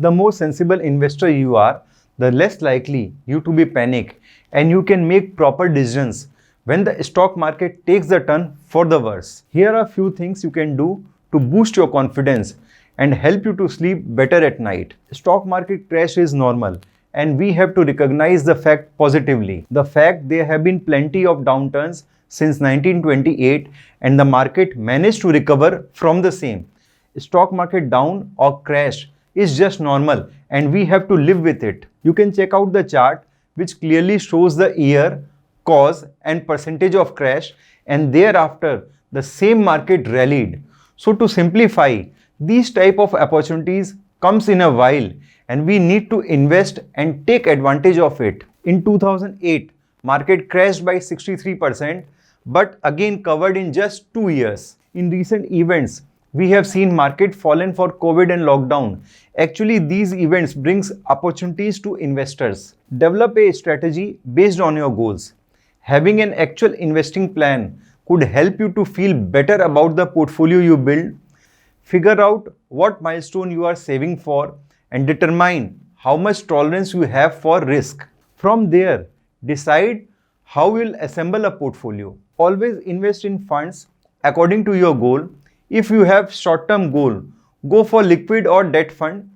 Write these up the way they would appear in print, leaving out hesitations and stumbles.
The more sensible investor you are, the less likely you to be panic, and you can make proper decisions when the stock market takes the turn for the worse. Here are a few things you can do to boost your confidence and help you to sleep better at night. Stock market crash is normal, and we have to recognize the fact positively. The fact there have been plenty of downturns since 1928 and the market managed to recover from the same. Stock market down or crash is just normal and we have to live with it. You can check out the chart which clearly shows the year, cause and percentage of crash, and thereafter the same market rallied. So to simplify, these type of opportunities comes in a while and we need to invest and take advantage of it. In 2008, market crashed by 63% but again covered in just 2 years. In recent events, we have seen market fallen for COVID and lockdown. Actually, these events brings opportunities to investors. Develop a strategy based on your goals. Having an actual investing plan could help you to feel better about the portfolio you build. Figure out what milestone you are saving for and determine how much tolerance you have for risk. From there, decide how you'll assemble a portfolio. Always invest in funds according to your goal. If you have short-term goal, go for liquid or debt fund,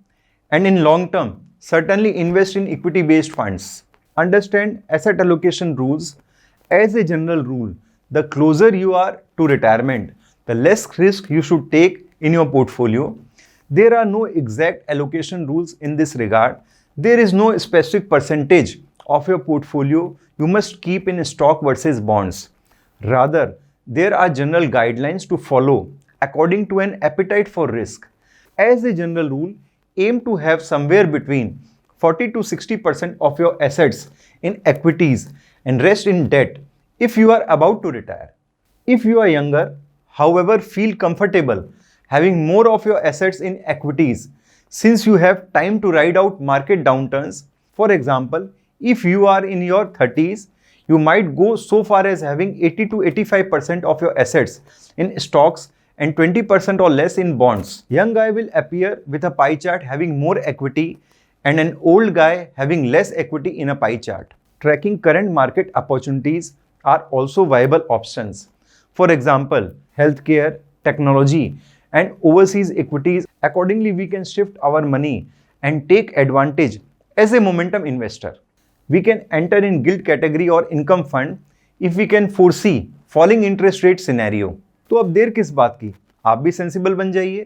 and in long term, certainly invest in equity-based funds. Understand asset allocation rules. As a general rule, the closer you are to retirement, the less risk you should take in your portfolio. There are no exact allocation rules in this regard. There is no specific percentage of your portfolio you must keep in stock versus bonds. Rather, there are general guidelines to follow according to an appetite for risk. As a general rule, aim to have somewhere between 40 to 60% of your assets in equities and rest in debt if you are about to retire. If you are younger, however, feel comfortable having more of your assets in equities since you have time to ride out market downturns. For example, if you are in your 30s, you might go so far as having 80 to 85% of your assets in stocks and 20% or less in bonds. Young guy will appear with a pie chart having more equity and an old guy having less equity in a pie chart. Tracking current market opportunities are also viable options. For example, healthcare, technology, and overseas equities. Accordingly, we can shift our money and take advantage as a momentum investor. We can enter in gilt category or income fund if we can foresee falling interest rate scenario. तो अब देर किस बात की, आप भी sensible बन जाइए